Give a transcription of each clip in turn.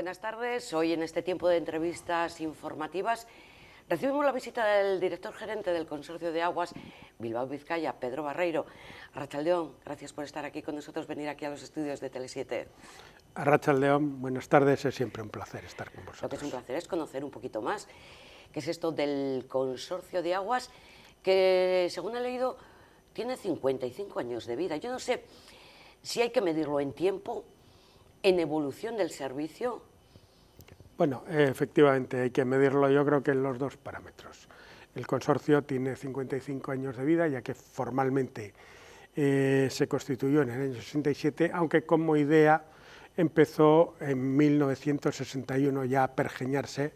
Buenas tardes. Hoy en este tiempo de entrevistas informativas recibimos la visita del director gerente del Consorcio de Aguas Bilbao Vizcaya, Pedro Barreiro. Arratsaldeon, gracias por estar aquí con nosotros, venir aquí a los estudios de Tele7. Arratsaldeon, buenas tardes, es siempre un placer estar con vosotros. Lo que es un placer es conocer un poquito más qué es esto del Consorcio de Aguas, que según he leído tiene 55 años de vida. Yo no sé si hay que medirlo en tiempo, en evolución del servicio. Bueno, efectivamente hay que medirlo, yo creo que en los dos parámetros. El consorcio tiene 55 años de vida, ya que formalmente se constituyó en el año 67, aunque como idea empezó en 1961 ya a pergeñarse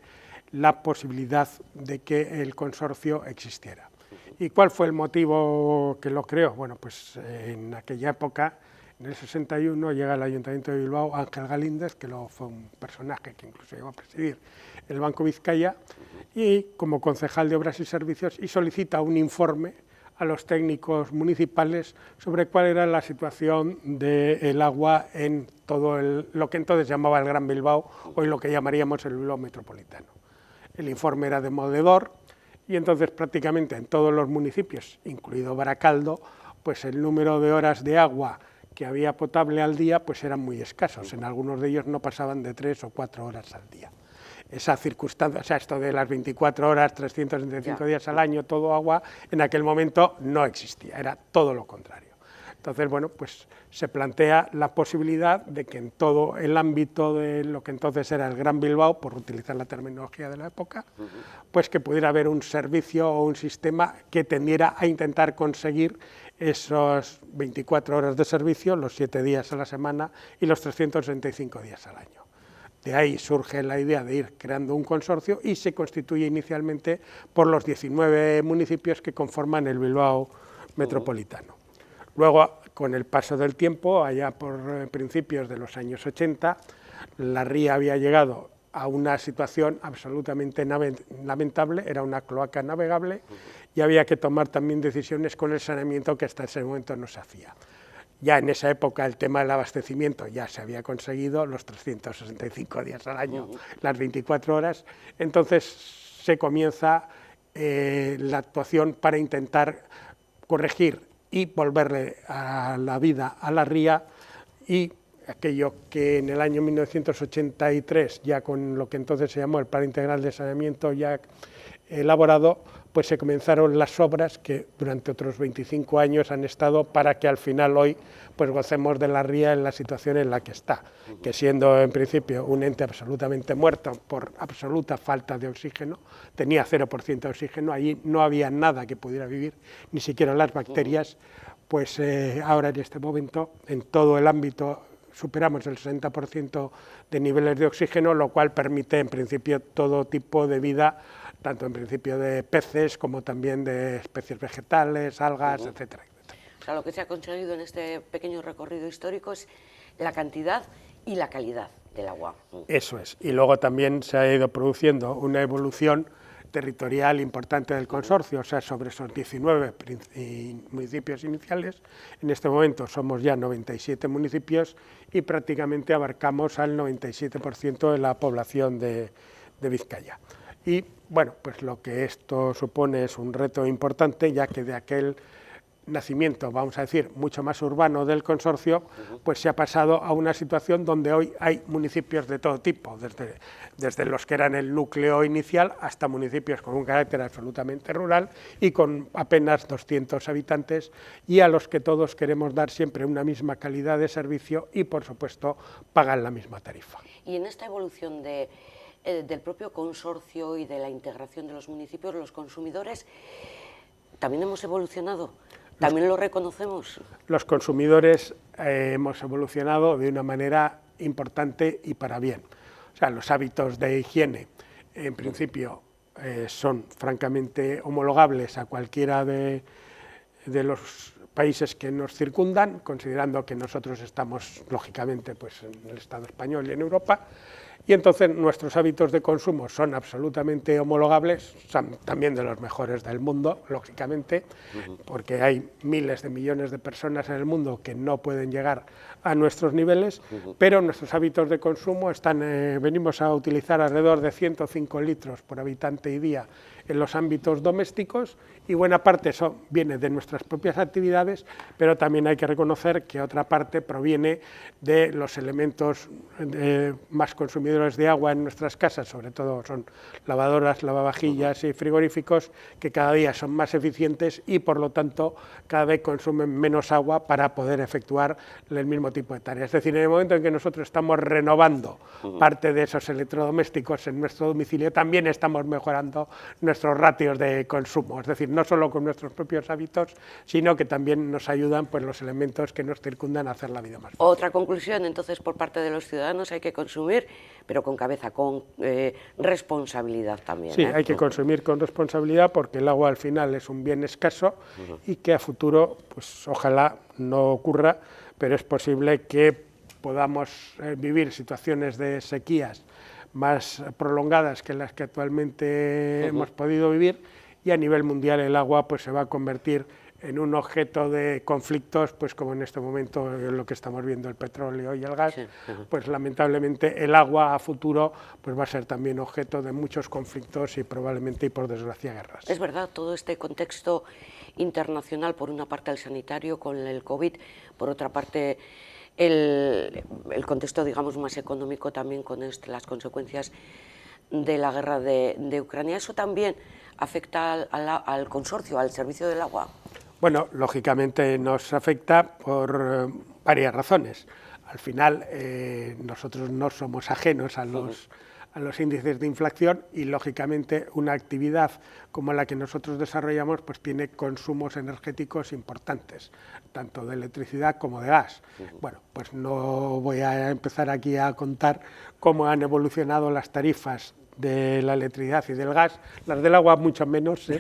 la posibilidad de que el consorcio existiera. ¿Y cuál fue el motivo que lo creó? Bueno, pues en aquella época, en el 61, llega al Ayuntamiento de Bilbao Ángel Galíndez, que luego fue un personaje que incluso llegó a presidir el Banco Vizcaya, y como concejal de Obras y Servicios, y solicita un informe a los técnicos municipales sobre cuál era la situación del agua en todo lo que entonces llamaba el Gran Bilbao, hoy lo que llamaríamos el Bilbao metropolitano. El informe era demoledor, y entonces prácticamente en todos los municipios, incluido Baracaldo, pues el número de horas de agua que había potable al día pues eran muy escasos, en algunos de ellos no pasaban de 3 o 4 horas al día. Esa circunstancia, o sea, esto de las 24 horas, 365 días al año, todo agua, en aquel momento no existía, era todo lo contrario. Entonces, bueno, pues se plantea la posibilidad de que en todo el ámbito de lo que entonces era el Gran Bilbao, por utilizar la terminología de la época, pues que pudiera haber un servicio o un sistema que tendiera a intentar conseguir esos 24 horas de servicio, los 7 días a la semana y los 365 días al año. De ahí surge la idea de ir creando un consorcio y se constituye inicialmente por los 19 municipios que conforman el Bilbao metropolitano. Luego, con el paso del tiempo, allá por principios de los años 80, la ría había llegado a una situación absolutamente lamentable, era una cloaca navegable y había que tomar también decisiones con el saneamiento que hasta ese momento no se hacía. Ya en esa época el tema del abastecimiento ya se había conseguido, los 365 días al año, las 24 horas, entonces se comienza la actuación para intentar corregir y volverle a la vida a la ría, y aquello que en el año 1983, ya con lo que entonces se llamó el Plan Integral de Saneamiento ya elaborado, pues se comenzaron las obras que durante otros 25 años han estado para que al final hoy pues gocemos de la ría en la situación en la que está, que siendo en principio un ente absolutamente muerto por absoluta falta de oxígeno, tenía 0% de oxígeno, allí no había nada que pudiera vivir, ni siquiera las bacterias, pues ahora en este momento en todo el ámbito superamos el 60% de niveles de oxígeno, lo cual permite en principio todo tipo de vida, tanto en principio de peces como también de especies vegetales, algas, etcétera, etcétera. O sea, lo que se ha conseguido en este pequeño recorrido histórico es la cantidad y la calidad del agua. Eso es, y luego también se ha ido produciendo una evolución territorial importante del consorcio, o sea, sobre esos 19 municipios iniciales, en este momento somos ya 97 municipios y prácticamente abarcamos al 97% de la población de Vizcaya. Y bueno, pues lo que esto supone es un reto importante, ya que de aquel nacimiento, vamos a decir, mucho más urbano del consorcio, pues se ha pasado a una situación donde hoy hay municipios de todo tipo, desde los que eran el núcleo inicial hasta municipios con un carácter absolutamente rural y con apenas 200 habitantes, y a los que todos queremos dar siempre una misma calidad de servicio y, por supuesto, pagan la misma tarifa. Y en esta evolución del propio consorcio y de la integración de los municipios, los consumidores, ¿también hemos evolucionado? ¿También lo reconocemos? Los consumidores hemos evolucionado de una manera importante y para bien. O sea, los hábitos de higiene, en principio, son francamente homologables a cualquiera de los países que nos circundan, considerando que nosotros estamos, lógicamente, pues, en el Estado español y en Europa. y entonces nuestros hábitos de consumo son absolutamente homologables, son también de los mejores del mundo, lógicamente, porque hay miles de millones de personas en el mundo que no pueden llegar a nuestros niveles, pero nuestros hábitos de consumo venimos a utilizar alrededor de 105 litros por habitante y día en los ámbitos domésticos, y buena parte eso viene de nuestras propias actividades, pero también hay que reconocer que otra parte proviene de los elementos más consumidores de agua en nuestras casas, sobre todo son lavadoras, lavavajillas y frigoríficos, que cada día son más eficientes y por lo tanto cada vez consumen menos agua para poder efectuar el mismo tipo de tareas. Es decir, en el momento en que nosotros estamos renovando parte de esos electrodomésticos en nuestro domicilio, también estamos mejorando nuestros ratios de consumo, es decir, no solo con nuestros propios hábitos, sino que también nos ayudan pues, los elementos que nos circundan a hacer la vida más fácil. Otra conclusión, entonces, por parte de los ciudadanos, hay que consumir, pero con cabeza, con responsabilidad también. Sí, hay que consumir con responsabilidad porque el agua al final es un bien escaso y que a futuro, pues ojalá no ocurra, pero es posible que podamos vivir situaciones de sequías más prolongadas que las que actualmente hemos podido vivir, y a nivel mundial el agua pues se va a convertir en un objeto de conflictos, pues como en este momento lo que estamos viendo, el petróleo y el gas, pues lamentablemente el agua a futuro pues va a ser también objeto de muchos conflictos y probablemente y por desgracia guerras. Es verdad, todo este contexto internacional, por una parte el sanitario con el COVID, por otra parte el contexto, digamos, más económico también con las consecuencias de la guerra de Ucrania, ¿eso también afecta al consorcio, al servicio del agua? Bueno, lógicamente nos afecta por varias razones. Al final, nosotros no somos ajenos a los índices de inflación y, lógicamente, una actividad como la que nosotros desarrollamos pues tiene consumos energéticos importantes, tanto de electricidad como de gas. Bueno, pues no voy a empezar aquí a contar cómo han evolucionado las tarifas de la electricidad y del gas, las del agua mucho menos,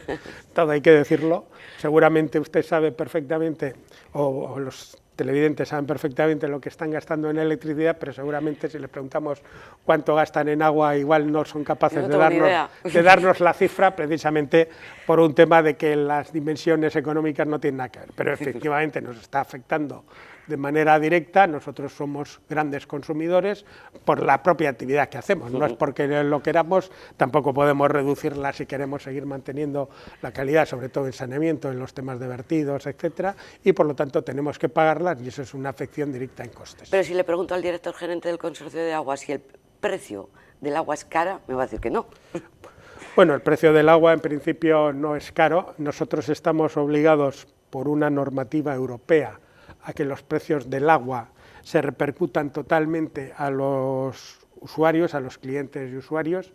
todo hay que decirlo. Seguramente usted sabe perfectamente, o los televidentes saben perfectamente lo que están gastando en electricidad, pero seguramente si les preguntamos cuánto gastan en agua, igual no son capaces de darnos la cifra, precisamente por un tema de que las dimensiones económicas no tienen nada que ver. Pero efectivamente nos está afectando de manera directa, nosotros somos grandes consumidores por la propia actividad que hacemos, no es porque lo queramos, tampoco podemos reducirla si queremos seguir manteniendo la calidad, sobre todo en saneamiento, en los temas de vertidos, etcétera, y por lo tanto tenemos que pagarlas y eso es una afección directa en costes. Pero si le pregunto al director gerente del Consorcio de Agua si el precio del agua es cara, me va a decir que no. Bueno, el precio del agua en principio no es caro, nosotros estamos obligados por una normativa europea a que los precios del agua se repercutan totalmente a los usuarios, a los clientes y usuarios,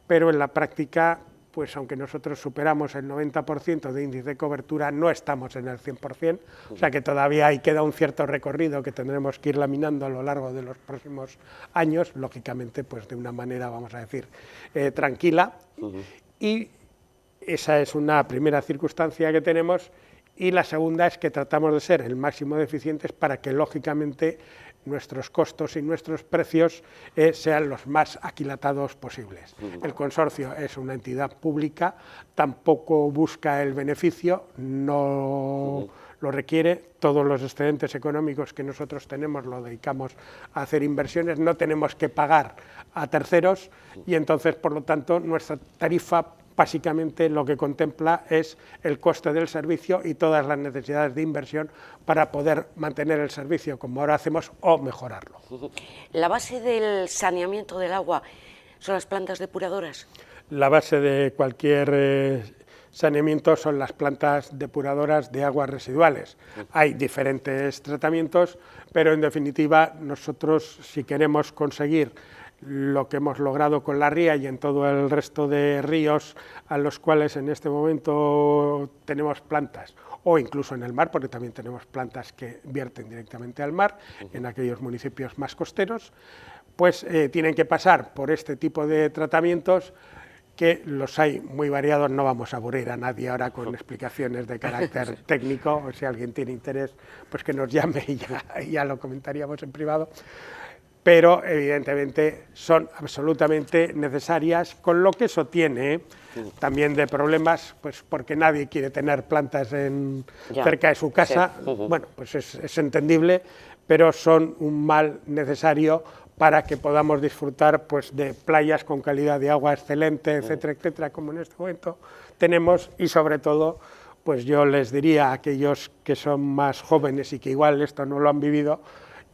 pero en la práctica, pues aunque nosotros superamos el 90% de índice de cobertura, no estamos en el 100%, o sea que todavía ahí queda un cierto recorrido que tendremos que ir laminando a lo largo de los próximos años, lógicamente pues de una manera, vamos a decir, tranquila, y esa es una primera circunstancia que tenemos. Y la segunda es que tratamos de ser el máximo de eficientes para que, lógicamente, nuestros costos y nuestros precios sean los más aquilatados posibles. El consorcio es una entidad pública, tampoco busca el beneficio, no lo requiere, todos los excedentes económicos que nosotros tenemos lo dedicamos a hacer inversiones, no tenemos que pagar a terceros y entonces, por lo tanto, nuestra tarifa básicamente lo que contempla es el coste del servicio y todas las necesidades de inversión para poder mantener el servicio como ahora hacemos o mejorarlo. ¿La base del saneamiento del agua son las plantas depuradoras? La base de cualquier saneamiento son las plantas depuradoras de aguas residuales. Hay diferentes tratamientos, pero en definitiva nosotros si queremos conseguir lo que hemos logrado con la ría y en todo el resto de ríos a los cuales en este momento tenemos plantas, o incluso en el mar, porque también tenemos plantas que vierten directamente al mar, en aquellos municipios más costeros, pues tienen que pasar por este tipo de tratamientos que los hay muy variados, no vamos a aburrir a nadie ahora con explicaciones de carácter técnico, o si alguien tiene interés, pues que nos llame y ya lo comentaríamos en privado. pero evidentemente son absolutamente necesarias, con lo que eso tiene también de problemas, pues porque nadie quiere tener plantas cerca de su casa, bueno, pues es entendible, pero son un mal necesario para que podamos disfrutar pues de playas con calidad de agua excelente, etcétera, etcétera, como en este momento tenemos, y sobre todo, pues yo les diría a aquellos que son más jóvenes y que igual esto no lo han vivido,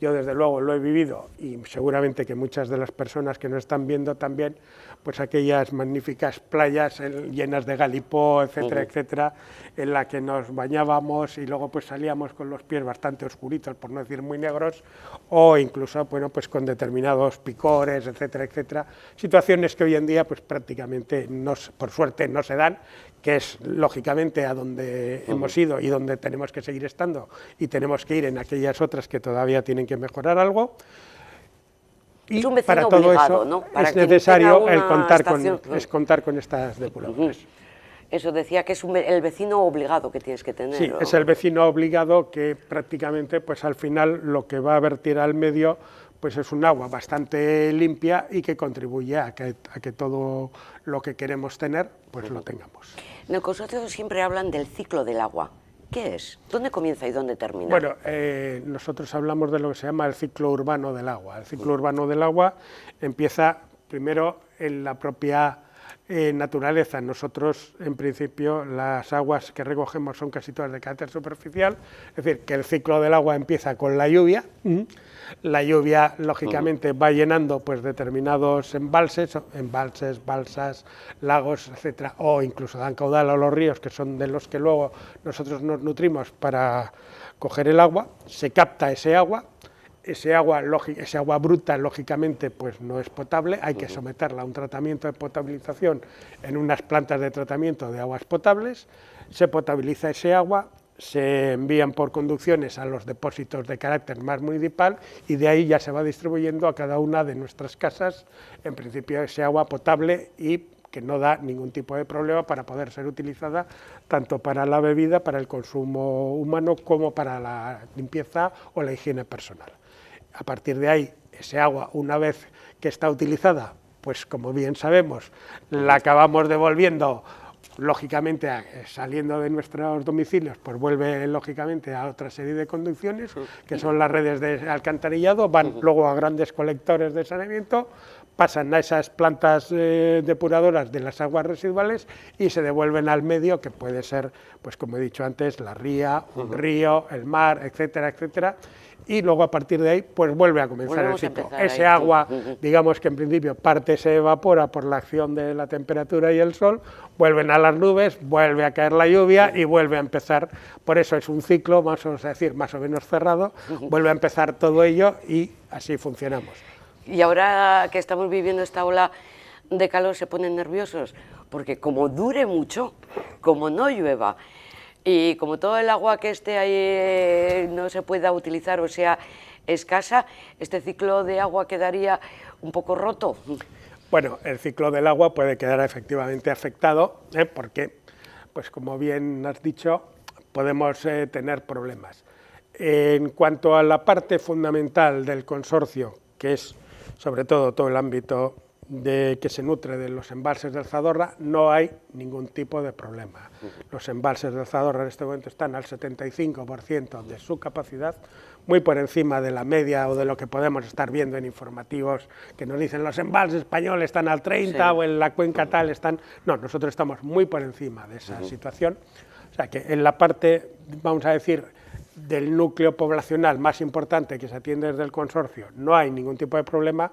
yo desde luego lo he vivido y seguramente que muchas de las personas que nos están viendo también, pues aquellas magníficas playas llenas de galipó, etcétera, etcétera, en la que nos bañábamos y luego pues salíamos con los pies bastante oscuritos, por no decir muy negros, o incluso, bueno, pues con determinados picores, etcétera, etcétera, situaciones que hoy en día pues prácticamente, por suerte, no se dan, que es lógicamente a donde hemos ido y donde tenemos que seguir estando, y tenemos que ir en aquellas otras que todavía tienen que mejorar algo. Y es un vecino para todo obligado, eso ¿no? Para es necesario el estación, contar con estas depuradoras. Eso decía que es el vecino obligado que tienes que tener. Sí, es el vecino obligado que prácticamente pues al final lo que va a vertir al medio pues es un agua bastante limpia y que contribuye a que todo lo que queremos tener pues lo tengamos. En el consorcio siempre hablan del ciclo del agua. ¿Qué es? ¿Dónde comienza y dónde termina? Bueno, nosotros hablamos de lo que se llama el ciclo urbano del agua. El ciclo urbano del agua empieza primero en la propia naturaleza. Nosotros, en principio, las aguas que recogemos son casi todas de carácter superficial, es decir, que el ciclo del agua empieza con la lluvia. La lluvia, lógicamente, va llenando pues determinados embalses, balsas, lagos, etcétera, o incluso dan caudal a los ríos, que son de los que luego nosotros nos nutrimos para coger el agua. Se capta ese agua bruta, lógicamente, pues no es potable, hay que someterla a un tratamiento de potabilización en unas plantas de tratamiento de aguas potables, se potabiliza ese agua, se envían por conducciones a los depósitos de carácter más municipal y de ahí ya se va distribuyendo a cada una de nuestras casas, en principio ese agua potable y que no da ningún tipo de problema para poder ser utilizada tanto para la bebida, para el consumo humano, como para la limpieza o la higiene personal. A partir de ahí, ese agua, una vez que está utilizada, pues como bien sabemos, la acabamos devolviendo, lógicamente, saliendo de nuestros domicilios, pues vuelve lógicamente a otra serie de conducciones, que son las redes de alcantarillado, van luego a grandes colectores de saneamiento, pasan a esas plantas depuradoras de las aguas residuales y se devuelven al medio, que puede ser, pues como he dicho antes, la ría, un río, el mar, etcétera, etcétera. Y luego a partir de ahí pues vuelve a comenzar el ciclo. Ese agua, digamos que en principio parte se evapora por la acción de la temperatura y el sol, vuelven a las nubes, vuelve a caer la lluvia y vuelve a empezar, por eso es un ciclo, vamos a decir, más o menos cerrado, vuelve a empezar todo ello y así funcionamos. Y ahora que estamos viviendo esta ola de calor se ponen nerviosos, porque como dure mucho, como no llueva, y como todo el agua que esté ahí no se pueda utilizar o sea escasa, este ciclo de agua quedaría un poco roto. Bueno, el ciclo del agua puede quedar efectivamente afectado, porque, pues como bien has dicho, podemos tener problemas. En cuanto a la parte fundamental del consorcio, que es sobre todo el ámbito que se nutre de los embalses del Zadorra, no hay ningún tipo de problema. Los embalses del Zadorra en este momento están al 75% de su capacidad, muy por encima de la media o de lo que podemos estar viendo en informativos que nos dicen los embalses españoles están al 30 o en la cuenca tal están... No, nosotros estamos muy por encima de esa situación. O sea que en la parte, vamos a decir, del núcleo poblacional más importante que se atiende desde el consorcio no hay ningún tipo de problema,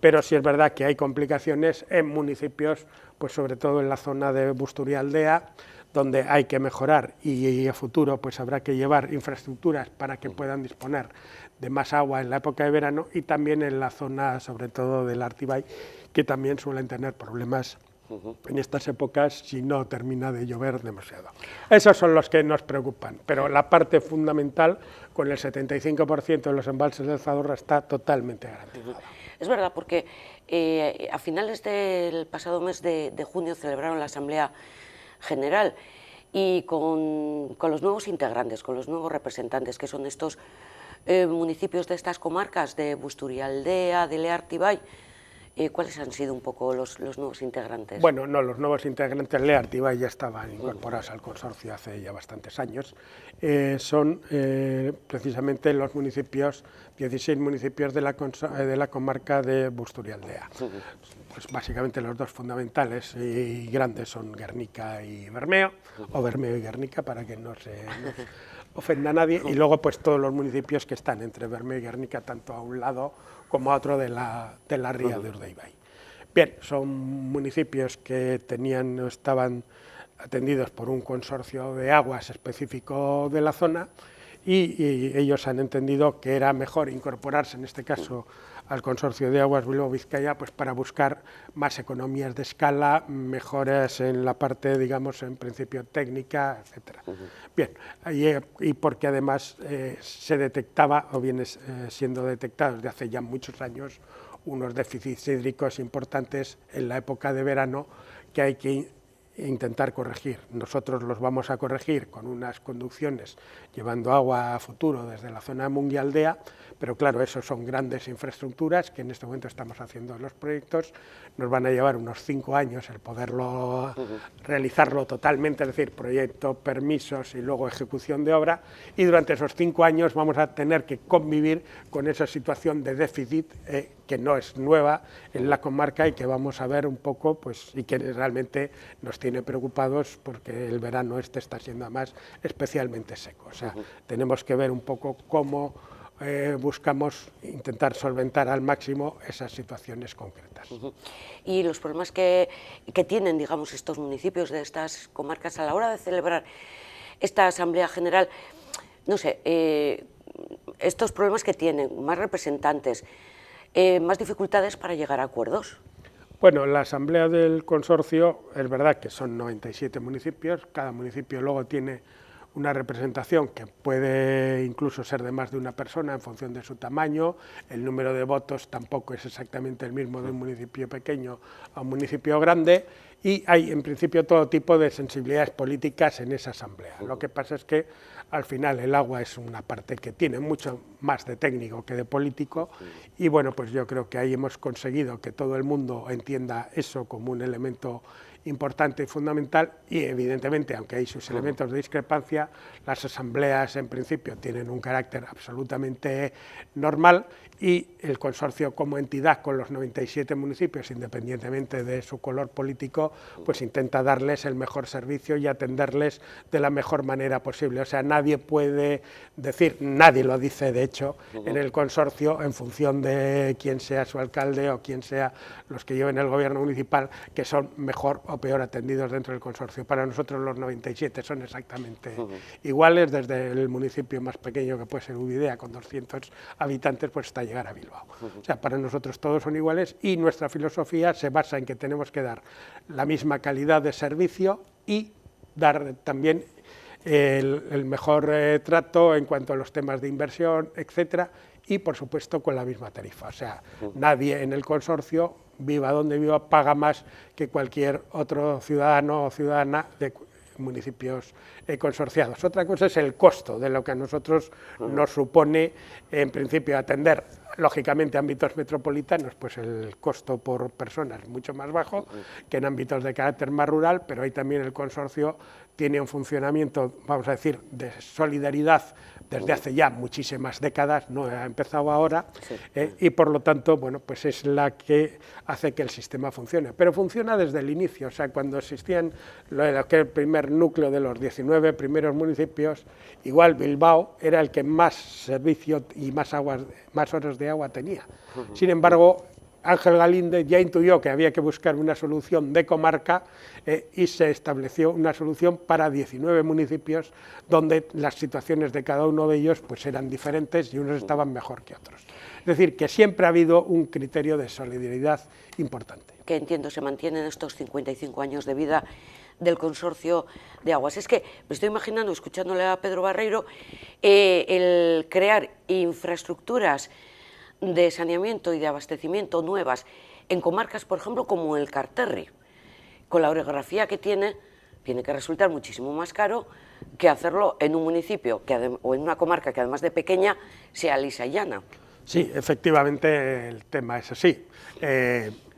pero sí es verdad que hay complicaciones en municipios, pues sobre todo en la zona de Busturialdea, donde hay que mejorar y a futuro pues habrá que llevar infraestructuras para que puedan disponer de más agua en la época de verano, y también en la zona sobre todo del Artibay, que también suelen tener problemas en estas épocas si no termina de llover demasiado. Esos son los que nos preocupan, pero la parte fundamental, con el 75% de los embalses del Zadorra, está totalmente garantizada. Es verdad, porque a finales del pasado mes de junio celebraron la Asamblea General y con los nuevos integrantes, con los nuevos representantes, que son estos municipios de estas comarcas, de Busturialdea, de Leartibay, ¿cuáles han sido un poco los nuevos integrantes? Bueno, no, los nuevos integrantes Leartibay ya estaban incorporados al consorcio hace ya bastantes años. Son precisamente los municipios, 16 municipios de la comarca de Busturialdea. Pues básicamente los dos fundamentales y grandes son Guernica y Bermeo, o Bermeo y Guernica, para que no se ofenda a nadie, y luego pues todos los municipios que están entre Bermeo y Guernica, tanto a un lado como a otro de la ría de Urdaibai. Bien, son municipios que estaban atendidos por un consorcio de aguas específico de la zona, y ellos han entendido que era mejor incorporarse, en este caso, al consorcio de aguas Bilbao-Vizcaya, pues para buscar más economías de escala, mejoras en la parte, digamos, en principio técnica, etcétera. Bien, y porque además se detectaba, o viene siendo detectado desde hace ya muchos años, unos déficits hídricos importantes en la época de verano que hay que intentar corregir. Nosotros los vamos a corregir con unas conducciones llevando agua a futuro desde la zona de Munguialdea, pero claro, eso son grandes infraestructuras que en este momento estamos haciendo los proyectos, nos van a llevar unos 5 años el poderlo realizarlo totalmente, es decir, proyecto, permisos y luego ejecución de obra, y durante esos 5 años vamos a tener que convivir con esa situación de déficit que no es nueva en la comarca y que vamos a ver un poco, pues, y que realmente nos tiene preocupados porque el verano está siendo además especialmente seco. O sea, tenemos que ver un poco cómo buscamos intentar solventar al máximo esas situaciones concretas. Y los problemas que tienen, digamos, estos municipios de estas comarcas a la hora de celebrar esta Asamblea General, no sé, estos problemas que tienen, más representantes, más dificultades para llegar a acuerdos. Bueno, la asamblea del consorcio es verdad que son 97 municipios, cada municipio luego tiene una representación que puede incluso ser de más de una persona en función de su tamaño, el número de votos tampoco es exactamente el mismo de un municipio pequeño a un municipio grande, y hay en principio todo tipo de sensibilidades políticas en esa asamblea. Lo que pasa es que al final el agua es una parte que tiene mucho más de técnico que de político, y bueno, pues yo creo que ahí hemos conseguido que todo el mundo entienda eso como un elemento importante y fundamental, y evidentemente, aunque hay sus elementos de discrepancia, las asambleas en principio tienen un carácter absolutamente normal, y el consorcio como entidad con los 97 municipios, independientemente de su color político, pues intenta darles el mejor servicio y atenderles de la mejor manera posible. O sea, nadie puede decir, nadie lo dice de hecho en el consorcio en función de quién sea su alcalde o quién sea los que lleven el gobierno municipal, que son mejor o peor atendidos dentro del consorcio. Para nosotros los 97 son exactamente iguales, desde el municipio más pequeño que puede ser Ubidea con 200 habitantes, pues hasta llegar a Bilbao. O sea, para nosotros todos son iguales, y nuestra filosofía se basa en que tenemos que dar la misma calidad de servicio y dar también el mejor trato en cuanto a los temas de inversión, etcétera, y por supuesto con la misma tarifa. O sea, nadie en el consorcio, viva donde viva, paga más que cualquier otro ciudadano o ciudadana de municipios consorciados. Otra cosa es el costo de lo que a nosotros nos supone, en principio, atender, lógicamente, ámbitos metropolitanos, pues el costo por persona es mucho más bajo que en ámbitos de carácter más rural, pero ahí también el consorcio tiene un funcionamiento, vamos a decir, de solidaridad desde hace ya muchísimas décadas, no ha empezado ahora, y por lo tanto, bueno, pues es la que hace que el sistema funcione. Pero funciona desde el inicio, o sea, cuando existían lo que el primer núcleo de los 19 primeros municipios, igual Bilbao era el que más servicio y más horas de agua tenía. Sin embargo, Ángel Galíndez ya intuyó que había que buscar una solución de comarca y se estableció una solución para 19 municipios donde las situaciones de cada uno de ellos pues eran diferentes y unos estaban mejor que otros. Es decir, que siempre ha habido un criterio de solidaridad importante. Que entiendo se mantienen estos 55 años de vida del consorcio de aguas. Es que me estoy imaginando, escuchándole a Pedro Barreiro, el crear infraestructuras de saneamiento y de abastecimiento nuevas en comarcas, por ejemplo, como el Carterri, con la orografía que tiene, tiene que resultar muchísimo más caro que hacerlo en un municipio o en una comarca que además de pequeña sea lisa y llana. Sí, efectivamente el tema es así.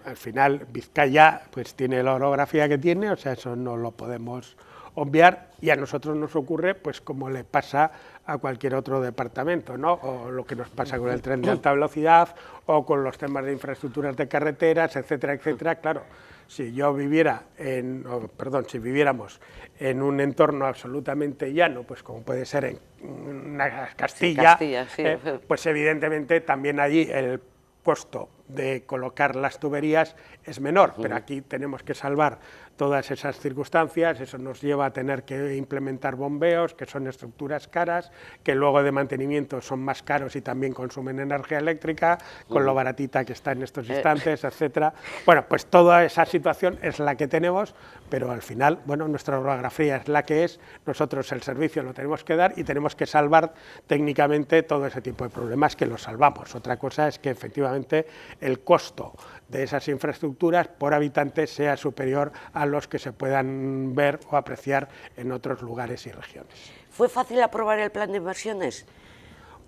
Al final Vizcaya pues tiene la orografía que tiene, o sea, eso no lo podemos obviar, y a nosotros nos ocurre pues como le pasa a cualquier otro departamento, ¿no? O lo que nos pasa con el tren de alta velocidad o con los temas de infraestructuras de carreteras, etcétera, etcétera. Claro, si yo viviera si viviéramos en un entorno absolutamente llano, pues como puede ser en una Castilla, Sí, sí. pues evidentemente también allí el costo de colocar las tuberías es menor, pero aquí tenemos que salvar todas esas circunstancias, eso nos lleva a tener que implementar bombeos, que son estructuras caras, que luego de mantenimiento son más caros y también consumen energía eléctrica, con lo baratita que está en estos instantes, etcétera. Bueno, pues toda esa situación es la que tenemos, pero al final, bueno, nuestra orografía es la que es, nosotros el servicio lo tenemos que dar y tenemos que salvar técnicamente todo ese tipo de problemas, que los salvamos. Otra cosa es que efectivamente el costo de esas infraestructuras por habitante sea superior a los que se puedan ver o apreciar en otros lugares y regiones. ¿Fue fácil aprobar el plan de inversiones?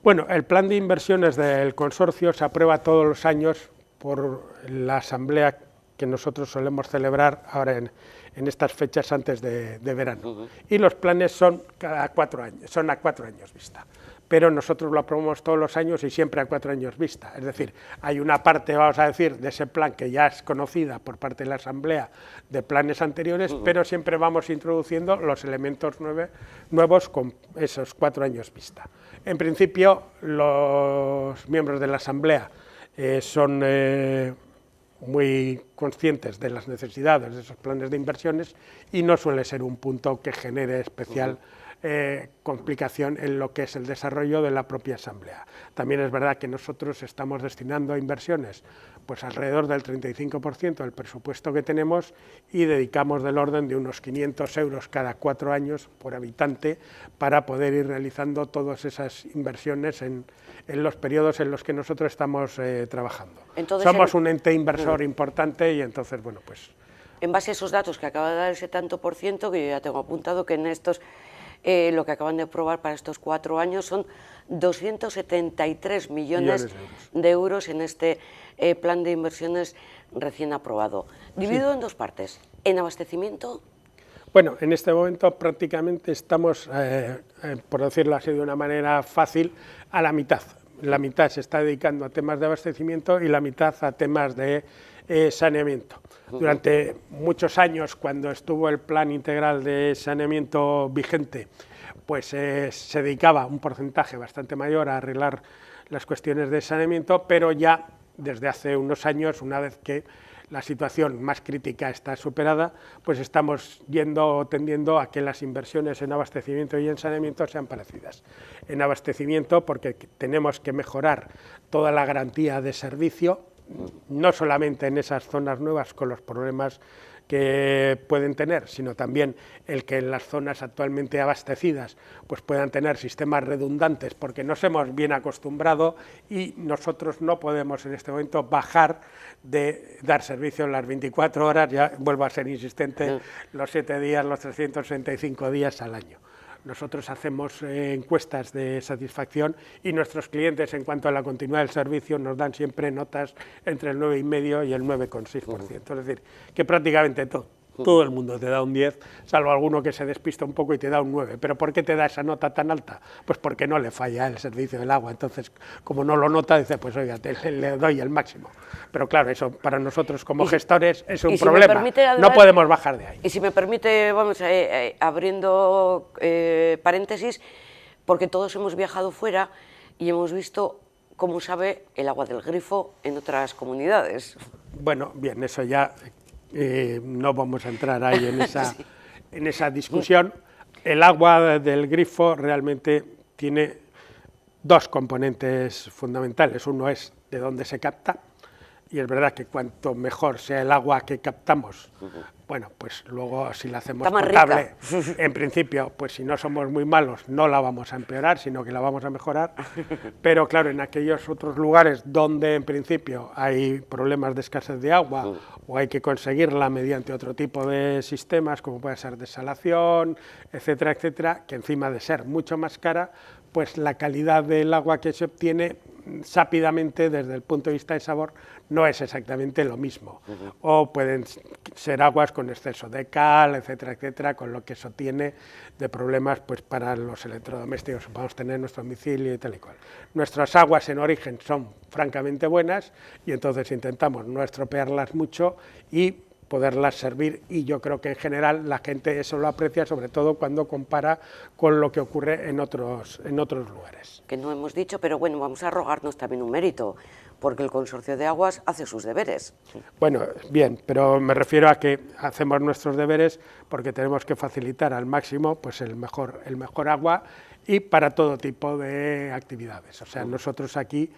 Bueno, el plan de inversiones del consorcio se aprueba todos los años por la asamblea que nosotros solemos celebrar ahora en estas fechas antes de verano. Y los planes son cada 4 años, son a 4 años vista. Pero nosotros lo aprobamos todos los años y siempre a 4 años vista. Es decir, hay una parte, vamos a decir, de ese plan que ya es conocida por parte de la Asamblea de planes anteriores, pero siempre vamos introduciendo los elementos nuevos con esos 4 años vista. En principio, los miembros de la Asamblea son muy conscientes de las necesidades de esos planes de inversiones y no suele ser un punto que genere especial complicación en lo que es el desarrollo de la propia Asamblea. También es verdad que nosotros estamos destinando a inversiones pues alrededor del 35% del presupuesto que tenemos y dedicamos del orden de unos 500 euros cada 4 años por habitante para poder ir realizando todas esas inversiones en los periodos en los que nosotros estamos trabajando. Entonces, somos un ente inversor importante y entonces, bueno, pues... En base a esos datos que acaba de dar ese tanto por ciento, que yo ya tengo apuntado que en estos... lo que acaban de aprobar para estos 4 años son 273 millones de euros en este plan de inversiones recién aprobado. Dividido en 2 partes, en abastecimiento. Bueno, en este momento prácticamente estamos, por decirlo así de una manera fácil, a la mitad. La mitad se está dedicando a temas de abastecimiento y la mitad a temas de saneamiento. Durante muchos años, cuando estuvo el plan integral de saneamiento vigente, pues se dedicaba un porcentaje bastante mayor a arreglar las cuestiones de saneamiento, pero ya desde hace unos años, una vez que la situación más crítica está superada, pues estamos tendiendo a que las inversiones en abastecimiento y en saneamiento sean parecidas. En abastecimiento, porque tenemos que mejorar toda la garantía de servicio, no solamente en esas zonas nuevas con los problemas que pueden tener, sino también el que en las zonas actualmente abastecidas pues puedan tener sistemas redundantes, porque nos hemos bien acostumbrado y nosotros no podemos en este momento bajar de dar servicio en las 24 horas, ya vuelvo a ser insistente, los 7 días, los 365 días al año. Nosotros hacemos encuestas de satisfacción y nuestros clientes, en cuanto a la continuidad del servicio, nos dan siempre notas entre el 9,5 y el 9,6%. Es decir, que prácticamente todo el mundo te da un 10, salvo alguno que se despista un poco y te da un 9. ¿Pero por qué te da esa nota tan alta? Pues porque no le falla el servicio del agua. Entonces, como no lo nota, dice, pues oiga, le doy el máximo. Pero claro, eso para nosotros como gestores es un problema. No podemos bajar de ahí. Y si me permite, vamos abriendo paréntesis, porque todos hemos viajado fuera y hemos visto cómo sabe el agua del grifo en otras comunidades. Bueno, bien, eso ya... no vamos a entrar ahí en esa discusión. El agua del grifo realmente tiene 2 componentes fundamentales. Uno es de dónde se capta y es verdad que cuanto mejor sea el agua que captamos, bueno, pues luego si la hacemos potable, en principio, pues si no somos muy malos, no la vamos a empeorar, sino que la vamos a mejorar, pero claro, en aquellos otros lugares donde en principio hay problemas de escasez de agua o hay que conseguirla mediante otro tipo de sistemas, como puede ser desalación, etcétera, etcétera, que encima de ser mucho más cara, pues la calidad del agua que se obtiene sápidamente desde el punto de vista de sabor no es exactamente lo mismo, o pueden ser aguas con exceso de cal, etcétera, etcétera, con lo que eso tiene de problemas pues para los electrodomésticos que podemos tener en nuestro domicilio y tal y cual. Nuestras aguas en origen son francamente buenas y entonces intentamos no estropearlas mucho y poderlas servir, y yo creo que en general la gente eso lo aprecia, sobre todo cuando compara con lo que ocurre en otros lugares. Que no hemos dicho, pero bueno, vamos a arrogarnos también un mérito, porque el Consorcio de Aguas hace sus deberes. Bueno, bien, pero me refiero a que hacemos nuestros deberes porque tenemos que facilitar al máximo pues el mejor agua y para todo tipo de actividades. O sea, nosotros aquí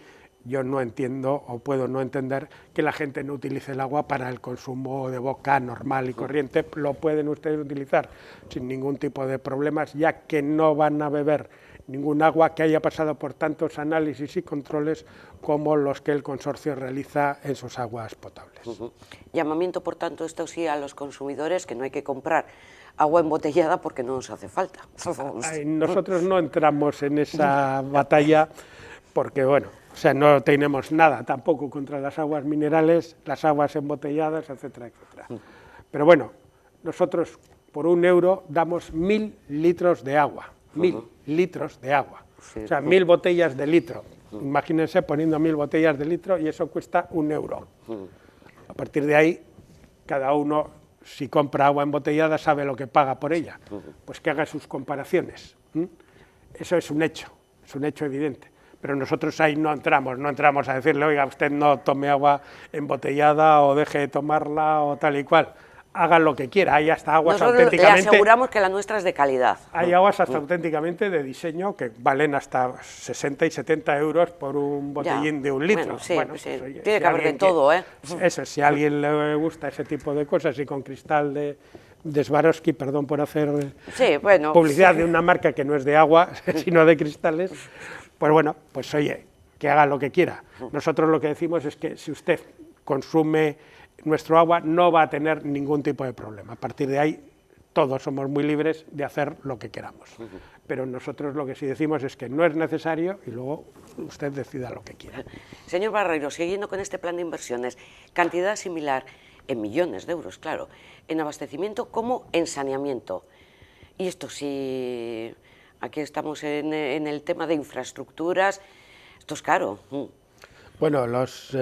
yo no entiendo o puedo no entender que la gente no utilice el agua para el consumo de boca normal y corriente. Lo pueden ustedes utilizar sin ningún tipo de problemas, ya que no van a beber ningún agua que haya pasado por tantos análisis y controles como los que el consorcio realiza en sus aguas potables. Llamamiento, por tanto, esto sí a los consumidores, que no hay que comprar agua embotellada porque no nos hace falta. Nosotros no entramos en esa batalla porque, bueno, o sea, no tenemos nada tampoco contra las aguas minerales, las aguas embotelladas, etcétera, etcétera. Pero bueno, nosotros por 1 euro damos 1000 litros de agua. 1000 litros de agua, sí, o sea, 1000 botellas de litro. Imagínense poniendo 1000 botellas de litro y eso cuesta 1 euro. A partir de ahí, cada uno, si compra agua embotellada, sabe lo que paga por ella. Pues que haga sus comparaciones. Eso es un hecho evidente. Pero nosotros ahí no entramos a decirle, oiga, usted no tome agua embotellada o deje de tomarla o tal y cual. Hagan lo que quiera, hay hasta aguas auténticamente... Le aseguramos que la nuestra es de calidad. Hay aguas hasta auténticamente de diseño que valen hasta 60 y 70 euros por un botellín de 1 litro. Bueno, sí, bueno, pues, pues, oye, tiene que haber de todo, ¿eh? Eso, si a alguien le gusta ese tipo de cosas y con cristal de Swarovski, perdón por hacer publicidad de una marca que no es de agua, sino de cristales, pues bueno, pues oye, que haga lo que quiera. Nosotros lo que decimos es que si usted consume nuestro agua no va a tener ningún tipo de problema. A partir de ahí todos somos muy libres de hacer lo que queramos. Pero nosotros lo que sí decimos es que no es necesario y luego usted decida lo que quiera. Señor Barreiro, siguiendo con este plan de inversiones, cantidad similar en millones de euros, claro, en abastecimiento como en saneamiento. Y esto sí, aquí estamos en el tema de infraestructuras, esto es caro. Bueno, las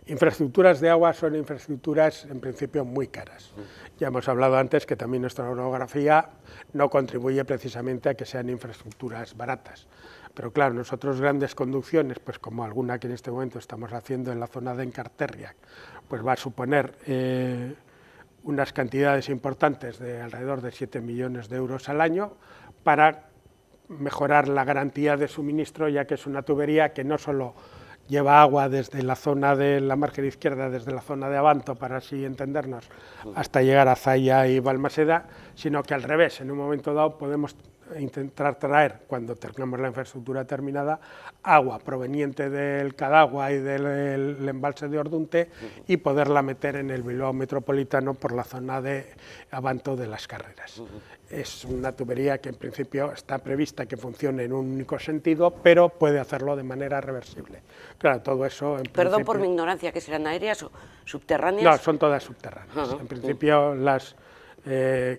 infraestructuras de agua son infraestructuras en principio muy caras. Ya hemos hablado antes que también nuestra orografía no contribuye precisamente a que sean infraestructuras baratas. Pero claro, nosotros grandes conducciones, pues como alguna que en este momento estamos haciendo en la zona de Encarterriac, pues va a suponer unas cantidades importantes de alrededor de 7 millones de euros al año para mejorar la garantía de suministro, ya que es una tubería que no solo lleva agua desde la zona de la margen izquierda, desde la zona de Abanto, para así entendernos, hasta llegar a Zaya y Balmaseda, sino que al revés, en un momento dado podemos intentar traer, cuando tengamos la infraestructura terminada, agua proveniente del Cadagua y del embalse de Ordunte y poderla meter en el Bilbao metropolitano por la zona de Abanto de las Carreras. Es una tubería que en principio está prevista que funcione en un único sentido, pero puede hacerlo de manera reversible. Claro, todo eso... Perdón por mi ignorancia, ¿que serán aéreas o subterráneas? No, son todas subterráneas. En principio las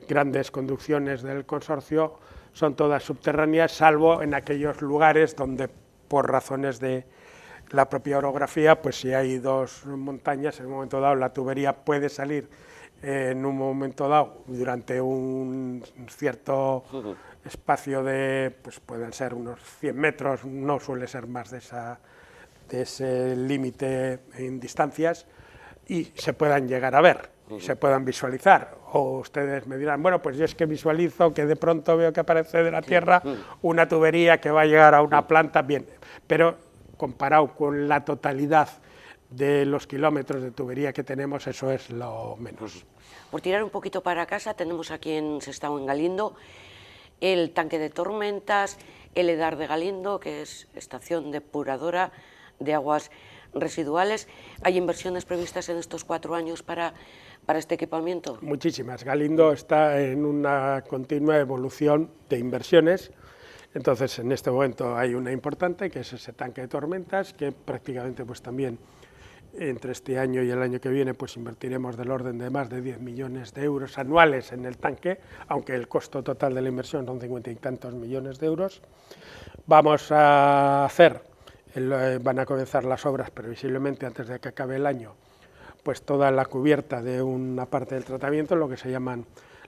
grandes conducciones del consorcio son todas subterráneas, salvo en aquellos lugares donde, por razones de la propia orografía, pues si hay dos montañas, en un momento dado la tubería puede salir en un momento dado durante un cierto espacio de, pues pueden ser unos 100 metros, no suele ser más de ese límite en distancias, y se puedan llegar a ver, se puedan visualizar. O ustedes me dirán, bueno, pues yo es que visualizo que de pronto veo que aparece de la tierra una tubería que va a llegar a una planta, bien, pero comparado con la totalidad de los kilómetros de tubería que tenemos, eso es lo menos. Por tirar un poquito para casa, tenemos aquí en Sestao, en Galindo, el tanque de tormentas, el EDAR de Galindo, que es estación depuradora de aguas residuales. ¿Hay inversiones previstas en estos 4 años para este equipamiento? Muchísimas. Galindo está en una continua evolución de inversiones. Entonces, en este momento hay una importante, que es ese tanque de tormentas, que prácticamente pues también entre este año y el año que viene pues invertiremos del orden de más de 10 millones de euros anuales en el tanque, aunque el costo total de la inversión son 50 y tantos millones de euros. Vamos a hacer, van a comenzar las obras previsiblemente antes de que acabe el año, pues toda la cubierta de una parte del tratamiento, lo que se llaman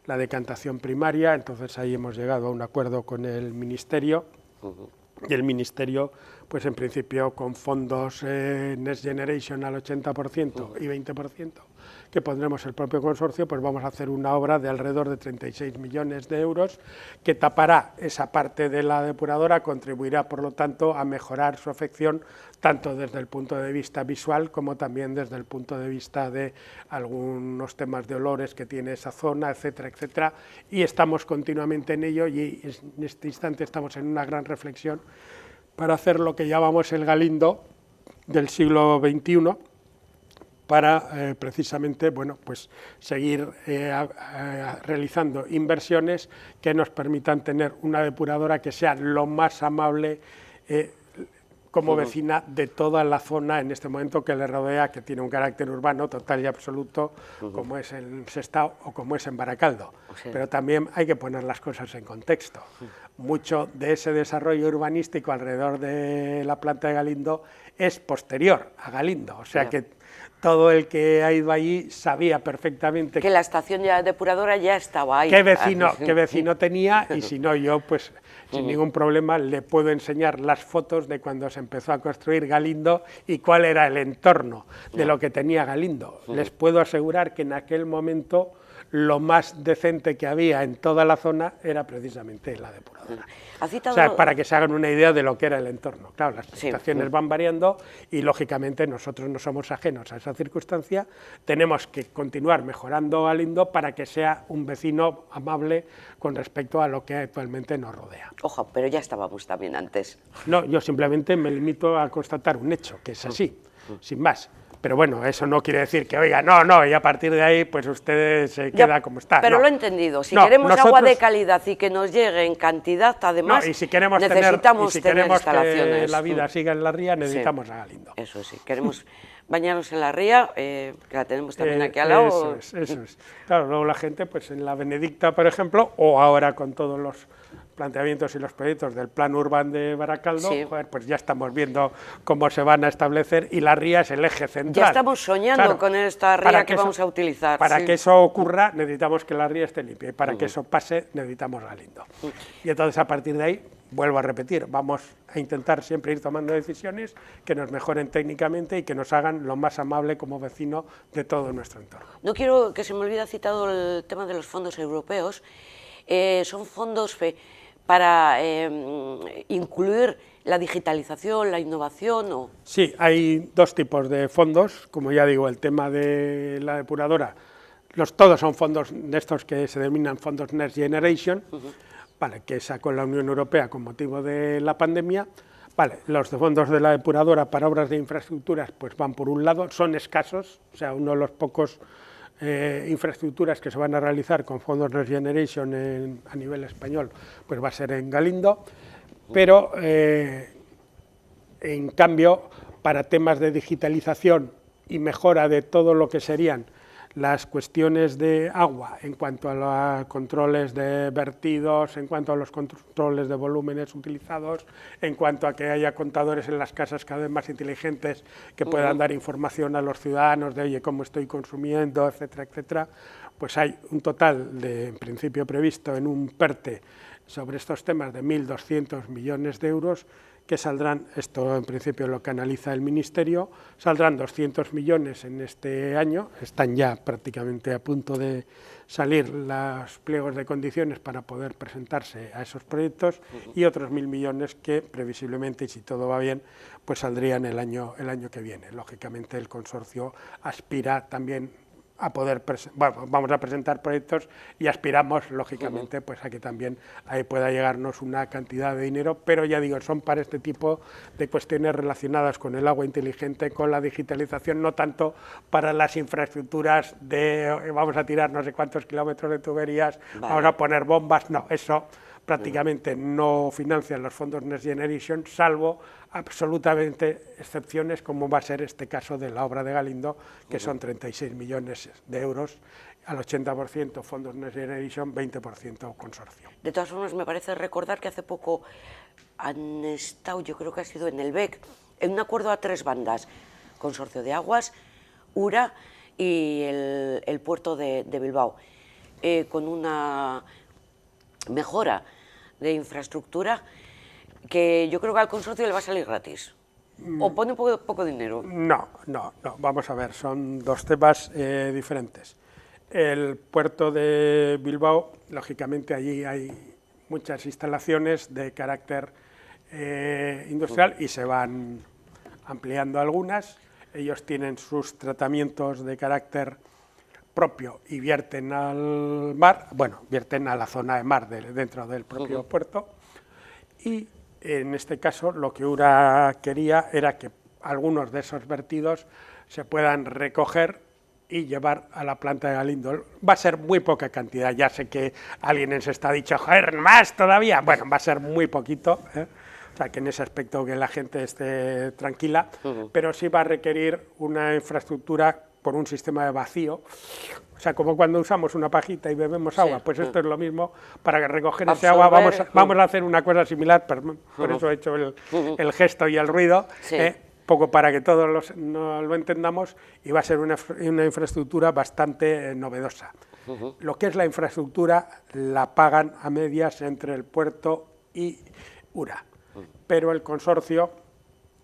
la decantación primaria. Entonces ahí hemos llegado a un acuerdo con el Ministerio, y el Ministerio, pues en principio con fondos Next Generation al 80% y 20%, que pondremos el propio consorcio, pues vamos a hacer una obra de alrededor de 36 millones de euros, que tapará esa parte de la depuradora, contribuirá por lo tanto a mejorar su afección, tanto desde el punto de vista visual como también desde el punto de vista de algunos temas de olores que tiene esa zona, etcétera, etcétera, y estamos continuamente en ello, y en este instante estamos en una gran reflexión para hacer lo que llamamos el Galindo del siglo XXI, para precisamente bueno, pues seguir realizando inversiones que nos permitan tener una depuradora que sea lo más amable como vecina de toda la zona en este momento que le rodea, que tiene un carácter urbano total y absoluto, como es en Sestao o como es en Baracaldo. Pero también hay que poner las cosas en contexto. Mucho de ese desarrollo urbanístico alrededor de la planta de Galindo es posterior a Galindo, o sea que todo el que ha ido allí sabía perfectamente que la estación ya depuradora ya estaba ahí. Qué vecino tenía, y si no, yo pues sin ningún problema le puedo enseñar las fotos de cuando se empezó a construir Galindo y cuál era el entorno de lo que tenía Galindo. Les puedo asegurar que en aquel momento lo más decente que había en toda la zona era precisamente la depuradora. O sea, para que se hagan una idea de lo que era el entorno. Claro, las estaciones van variando y, lógicamente, nosotros no somos ajenos a esa circunstancia. Tenemos que continuar mejorando Galindo para que sea un vecino amable con respecto a lo que actualmente nos rodea. Ojo, pero ya estábamos también antes. No, yo simplemente me limito a constatar un hecho, que es así, sin más. Pero bueno, eso no quiere decir que, oiga, no, y a partir de ahí, pues usted se queda como está. Pero lo he entendido, si queremos agua de calidad y que nos llegue en cantidad, además, y si queremos necesitamos tener instalaciones. Que la vida siga en la ría, necesitamos a Galindo. Eso sí, queremos bañarnos en la ría, que la tenemos también aquí al lado. Eso es. Claro, luego la gente, pues en la Benedicta, por ejemplo, o ahora con todos los planteamientos y los proyectos del Plan Urbano de Baracaldo, joder, pues ya estamos viendo cómo se van a establecer, y la ría es el eje central. Ya estamos soñando con esta ría que vamos a utilizar. Para que eso ocurra, necesitamos que la ría esté limpia, y para que eso pase, necesitamos Galindo. Y entonces, a partir de ahí, vuelvo a repetir, vamos a intentar siempre ir tomando decisiones que nos mejoren técnicamente y que nos hagan lo más amable como vecino de todo nuestro entorno. No quiero que se me olvide citado el tema de los fondos europeos. Son fondos para incluir la digitalización, la innovación, ¿o? Sí, hay dos tipos de fondos, como ya digo, el tema de la depuradora, todos son fondos de estos que se denominan fondos Next Generation, vale, que sacó la Unión Europea con motivo de la pandemia. Vale, los fondos de la depuradora para obras de infraestructuras pues van por un lado, son escasos, o sea, uno de los pocos infraestructuras que se van a realizar con fondos Next Generation a nivel español, pues va a ser en Galindo, pero en cambio, para temas de digitalización y mejora de todo lo que serían las cuestiones de agua, en cuanto a los controles de vertidos, en cuanto a los controles de volúmenes utilizados, en cuanto a que haya contadores en las casas cada vez más inteligentes que puedan dar información a los ciudadanos de, oye, cómo estoy consumiendo, etcétera, etcétera, pues hay un total de, en principio previsto en un PERTE, sobre estos temas de 1.200 millones de euros, que saldrán, esto en principio lo que analiza el Ministerio, saldrán 200 millones en este año, están ya prácticamente a punto de salir los pliegos de condiciones para poder presentarse a esos proyectos, y otros 1.000 millones que previsiblemente, y si todo va bien, pues saldrían el año que viene. Lógicamente el consorcio aspira también a poder, bueno, vamos a presentar proyectos y aspiramos, lógicamente, pues a que también ahí pueda llegarnos una cantidad de dinero, pero ya digo, son para este tipo de cuestiones relacionadas con el agua inteligente, con la digitalización, no tanto para las infraestructuras de vamos a tirar no sé cuántos kilómetros de tuberías, vamos a poner bombas, no, eso prácticamente no financian los fondos Next Generation, salvo absolutamente excepciones, como va a ser este caso de la obra de Galindo, que son 36 millones de euros, al 80% fondos Next Generation, 20% consorcio. De todas formas, me parece recordar que hace poco han estado, yo creo que ha sido en el BEC, en un acuerdo a 3 bandas, Consorcio de Aguas, URA y el puerto de Bilbao, con una mejora de infraestructura que yo creo que al consorcio le va a salir gratis. ¿O pone poco dinero? No, vamos a ver, son dos temas diferentes. El puerto de Bilbao, lógicamente allí hay muchas instalaciones de carácter industrial y se van ampliando algunas. Ellos tienen sus tratamientos de carácter propio y vierten al mar, bueno, vierten a la zona de mar dentro del propio puerto, y en este caso lo que URA quería era que algunos de esos vertidos se puedan recoger y llevar a la planta de Galindo. Va a ser muy poca cantidad, ya sé que alguien se está dicho, joder, más todavía, bueno, va a ser muy poquito, o sea que en ese aspecto que la gente esté tranquila, pero sí va a requerir una infraestructura por un sistema de vacío, o sea, como cuando usamos una pajita y bebemos agua, pues esto es lo mismo, para recoger ese agua vamos a hacer una cosa similar, por eso he hecho el gesto y el ruido, poco para que todos lo entendamos, y va a ser una infraestructura bastante novedosa. Lo que es la infraestructura la pagan a medias entre el puerto y URA, pero el consorcio,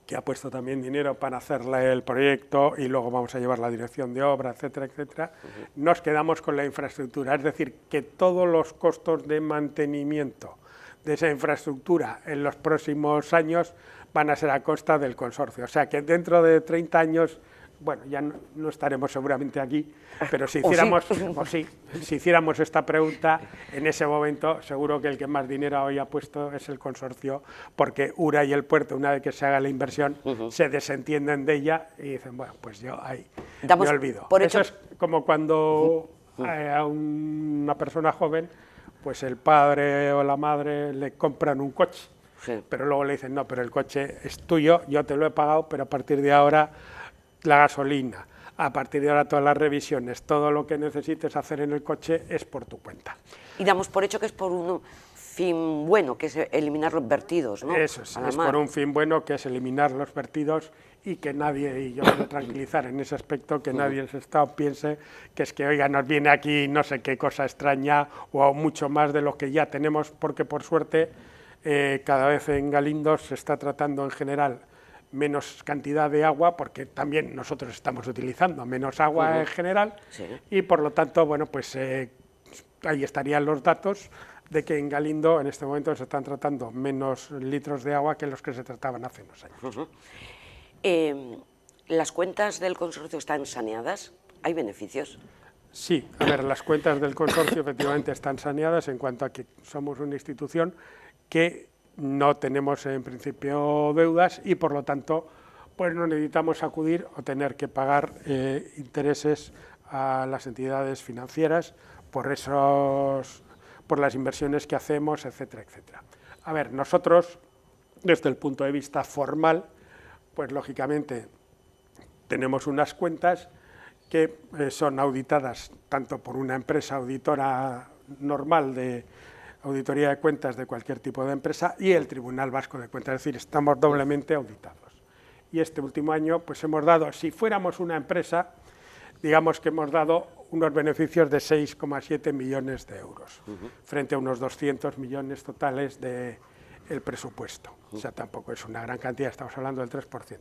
que ha puesto también dinero para hacerle el proyecto y luego vamos a llevar la dirección de obra, etcétera, etcétera, nos quedamos con la infraestructura. Es decir, que todos los costos de mantenimiento de esa infraestructura en los próximos años van a ser a costa del consorcio. O sea, que dentro de 30 años, bueno, ya no estaremos seguramente aquí, pero si hiciéramos esta pregunta, en ese momento seguro que el que más dinero hoy ha puesto es el consorcio, porque URA y el puerto, una vez que se haga la inversión, se desentienden de ella y dicen, bueno, pues yo ahí me olvido. Eso es como cuando a una persona joven, pues el padre o la madre le compran un coche, pero luego le dicen, no, pero el coche es tuyo, yo te lo he pagado, pero a partir de ahora la gasolina, a partir de ahora todas las revisiones, todo lo que necesites hacer en el coche es por tu cuenta. Y damos por hecho que es por un fin bueno, que es eliminar los vertidos, ¿no? Eso es por un fin bueno, que es eliminar los vertidos, y que nadie, y yo quiero tranquilizar en ese aspecto, que nadie en ese Estado piense que es que, oiga, nos viene aquí no sé qué cosa extraña o mucho más de lo que ya tenemos, porque por suerte cada vez en Galindo se está tratando en general menos cantidad de agua, porque también nosotros estamos utilizando menos agua en general, y por lo tanto, bueno, pues ahí estarían los datos de que en Galindo en este momento se están tratando menos litros de agua que los que se trataban hace unos años. ¿Las cuentas del consorcio están saneadas? ¿Hay beneficios? Sí, a ver, las cuentas del consorcio efectivamente están saneadas en cuanto a que somos una institución que no tenemos en principio deudas y por lo tanto pues no necesitamos acudir o tener que pagar intereses a las entidades financieras por las inversiones que hacemos, etcétera, etcétera. A ver, nosotros desde el punto de vista formal, pues lógicamente tenemos unas cuentas que son auditadas tanto por una empresa auditora normal de auditoría de cuentas de cualquier tipo de empresa y el Tribunal Vasco de Cuentas, es decir, estamos doblemente auditados. Y este último año pues hemos dado, si fuéramos una empresa, digamos que hemos dado unos beneficios de 6,7 millones de euros, frente a unos 200 millones totales del presupuesto. O sea, tampoco es una gran cantidad, estamos hablando del 3%.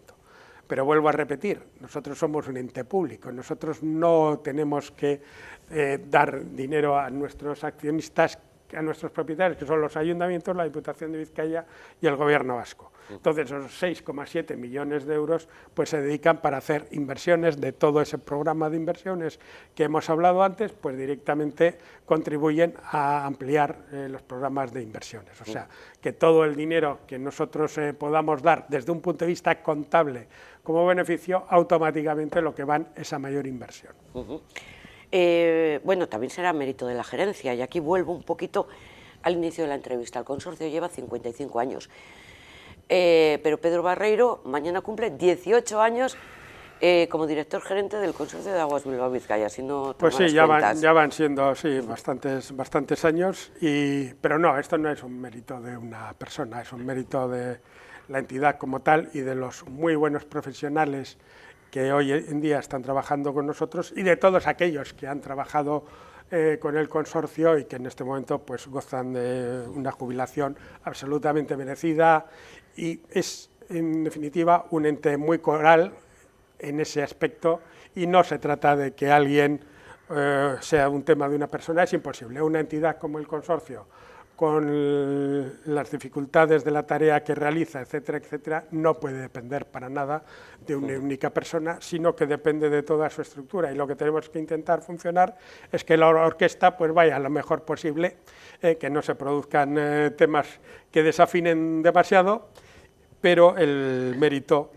Pero vuelvo a repetir, nosotros somos un ente público, nosotros no tenemos que dar dinero a nuestros accionistas, a nuestros propietarios, que son los ayuntamientos, la Diputación de Vizcaya y el Gobierno vasco. Entonces, esos 6,7 millones de euros pues, se dedican para hacer inversiones de todo ese programa de inversiones que hemos hablado antes, pues directamente contribuyen a ampliar los programas de inversiones. O sea, que todo el dinero que nosotros podamos dar desde un punto de vista contable como beneficio, automáticamente lo que van es a mayor inversión. Bueno, también será mérito de la gerencia, y aquí vuelvo un poquito al inicio de la entrevista. El consorcio lleva 55 años, pero Pedro Barreiro mañana cumple 18 años como director gerente del Consorcio de Aguas Bilbao Vizcaya, si no pues sí, ya van siendo sí, bastantes años, pero no, esto no es un mérito de una persona, es un mérito de la entidad como tal y de los muy buenos profesionales que hoy en día están trabajando con nosotros y de todos aquellos que han trabajado con el consorcio y que en este momento pues gozan de una jubilación absolutamente merecida, y es en definitiva un ente muy coral en ese aspecto, y no se trata de que alguien sea un tema de una persona, es imposible. Una entidad como el consorcio, con las dificultades de la tarea que realiza, etcétera, etcétera, no puede depender para nada de una única persona, sino que depende de toda su estructura, y lo que tenemos que intentar funcionar es que la orquesta pues vaya lo mejor posible, que no se produzcan temas que desafinen demasiado, pero el mérito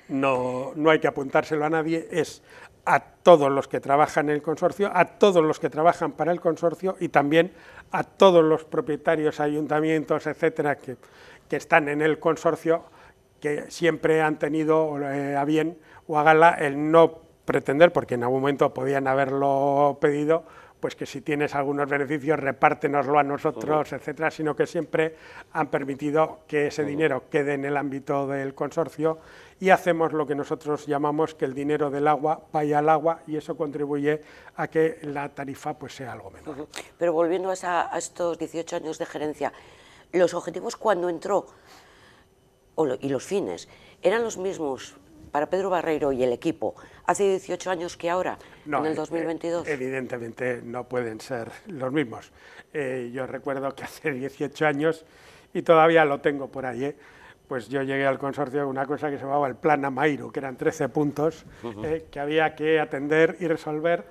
no hay que apuntárselo a nadie, es a todos los que trabajan en el consorcio, a todos los que trabajan para el consorcio y también a todos los propietarios, ayuntamientos, etcétera, que están en el consorcio, que siempre han tenido a bien o a gala el no pretender, porque en algún momento podían haberlo pedido, pues que si tienes algunos beneficios repártenoslo a nosotros, etcétera, sino que siempre han permitido que ese dinero quede en el ámbito del consorcio, y hacemos lo que nosotros llamamos que el dinero del agua vaya al agua, y eso contribuye a que la tarifa pues sea algo menor. Pero volviendo a estos 18 años de gerencia, los objetivos cuando entró y los fines eran los mismos para Pedro Barreiro y el equipo hace 18 años que ahora, no, en el 2022? Evidentemente no pueden ser los mismos. Yo recuerdo que hace 18 años, y todavía lo tengo por ahí, pues yo llegué al consorcio con una cosa que se llamaba el Plan Amairu, que eran 13 puntos que había que atender y resolver,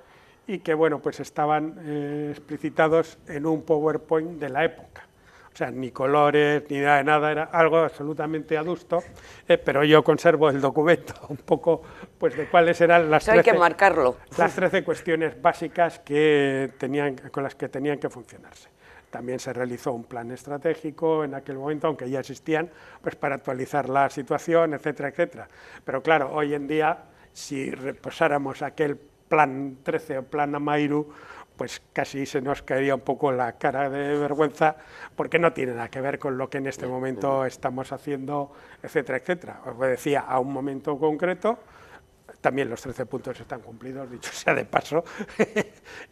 y que bueno, pues estaban explicitados en un PowerPoint de la época. O sea, ni colores, ni nada de nada, era algo absolutamente adusto, pero yo conservo el documento un poco pues de cuáles eran las 13, hay que marcarlo. Las 13 cuestiones básicas con las que tenían que funcionarse. También se realizó un plan estratégico en aquel momento, aunque ya existían, pues para actualizar la situación, etcétera, etcétera. Pero claro, hoy en día, si repasáramos aquel plan 13 o plan Amairu, pues casi se nos caería un poco la cara de vergüenza, porque no tiene nada que ver con lo que en este momento estamos haciendo, etcétera, etcétera. Os decía, a un momento concreto, también los 13 puntos están cumplidos, dicho sea de paso,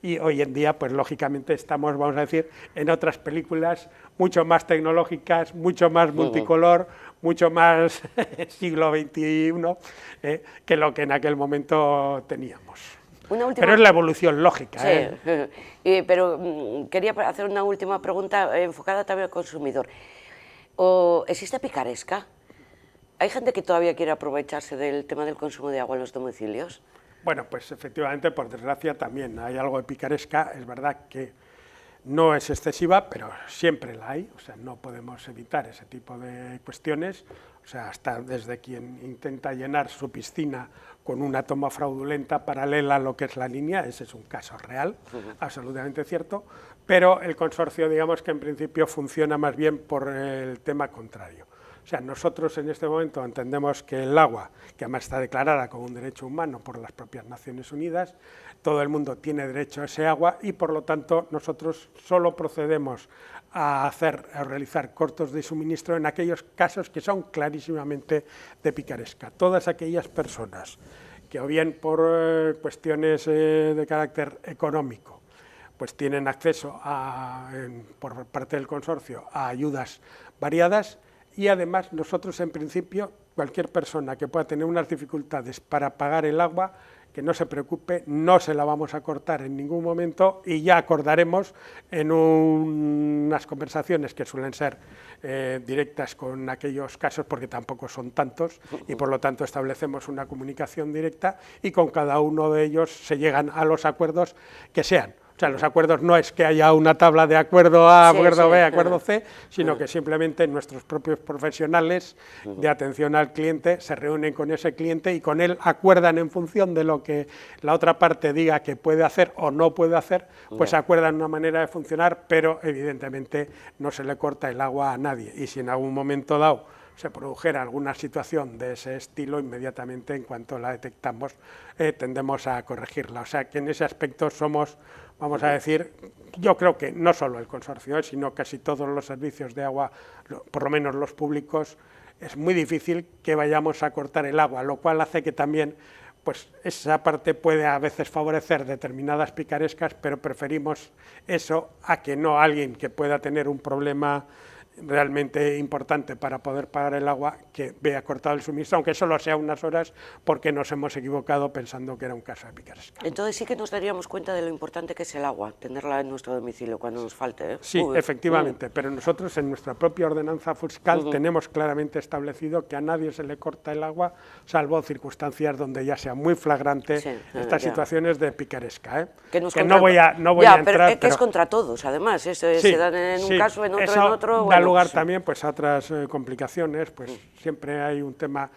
y hoy en día, pues lógicamente estamos, vamos a decir, en otras películas mucho más tecnológicas, mucho más multicolor, mucho más siglo XXI, que lo que en aquel momento teníamos. Pero es la evolución lógica. Sí, pero quería hacer una última pregunta enfocada también al consumidor. ¿Existe picaresca? ¿Hay gente que todavía quiere aprovecharse del tema del consumo de agua en los domicilios? Bueno, pues efectivamente, por desgracia, también hay algo de picaresca. Es verdad que no es excesiva, pero siempre la hay. O sea, no podemos evitar ese tipo de cuestiones. O sea, hasta desde quien intenta llenar su piscina con una toma fraudulenta paralela a lo que es la línea, ese es un caso real, absolutamente cierto, pero el consorcio, digamos que en principio funciona más bien por el tema contrario. O sea, nosotros en este momento entendemos que el agua, que además está declarada como un derecho humano por las propias Naciones Unidas, todo el mundo tiene derecho a ese agua, y por lo tanto nosotros solo procedemos a realizar cortos de suministro en aquellos casos que son clarísimamente de picaresca. Todas aquellas personas que o bien por cuestiones de carácter económico, pues tienen acceso por parte del consorcio a ayudas variadas, y además nosotros en principio, cualquier persona que pueda tener unas dificultades para pagar el agua, que no se preocupe, no se la vamos a cortar en ningún momento, y ya acordaremos en unas conversaciones que suelen ser directas con aquellos casos, porque tampoco son tantos, y por lo tanto establecemos una comunicación directa, y con cada uno de ellos se llegan a los acuerdos que sean. O sea, los acuerdos no es que haya una tabla de acuerdo A, acuerdo B, acuerdo C, sino que simplemente nuestros propios profesionales de atención al cliente se reúnen con ese cliente y con él acuerdan en función de lo que la otra parte diga que puede hacer o no puede hacer, pues acuerdan una manera de funcionar, pero evidentemente no se le corta el agua a nadie. Y si en algún momento dado se produjera alguna situación de ese estilo, inmediatamente, en cuanto la detectamos, tendemos a corregirla. O sea que en ese aspecto somos, vamos a decir, yo creo que no solo el consorcio, sino casi todos los servicios de agua, por lo menos los públicos, es muy difícil que vayamos a cortar el agua, lo cual hace que también pues esa parte puede a veces favorecer determinadas picarescas, pero preferimos eso a que no alguien que pueda tener un problema realmente importante para poder pagar el agua, que vea cortado el suministro, aunque solo sea unas horas, porque nos hemos equivocado pensando que era un caso de picaresca. Entonces sí que nos daríamos cuenta de lo importante que es el agua, tenerla en nuestro domicilio cuando nos falte, ¿eh? Sí, efectivamente, pero nosotros en nuestra propia ordenanza fiscal tenemos claramente establecido que a nadie se le corta el agua, salvo circunstancias donde ya sea muy flagrante estas situaciones de picaresca, que no voy a entrar, pero que es contra todos, además, se dan en un caso, en otro, da lugar también pues a otras complicaciones, pues siempre hay un tema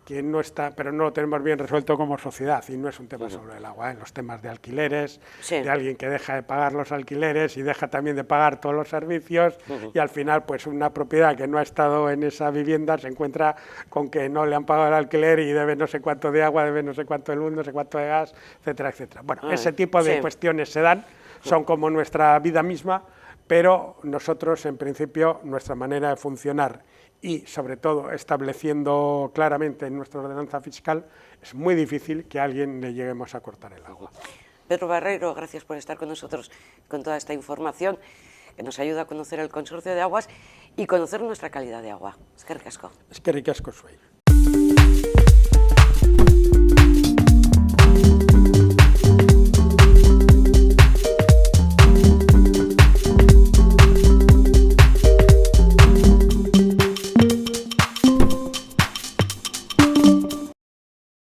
que no está, pero no lo tenemos bien resuelto como sociedad, y no es un tema sobre el agua, los temas de alquileres, de alguien que deja de pagar los alquileres y deja también de pagar todos los servicios, y al final pues una propiedad que no ha estado en esa vivienda se encuentra con que no le han pagado el alquiler y debe no sé cuánto de agua, debe no sé cuánto de luz, no sé cuánto de gas, etcétera, etcétera. Bueno, ese tipo de cuestiones se dan, son como nuestra vida misma, pero nosotros, en principio, nuestra manera de funcionar y, sobre todo, estableciendo claramente en nuestra ordenanza fiscal, es muy difícil que a alguien le lleguemos a cortar el agua. Pedro Barreiro, gracias por estar con nosotros con toda esta información que nos ayuda a conocer el consorcio de aguas y conocer nuestra calidad de agua. Eskerrik asko. Eskerrik asko zuei.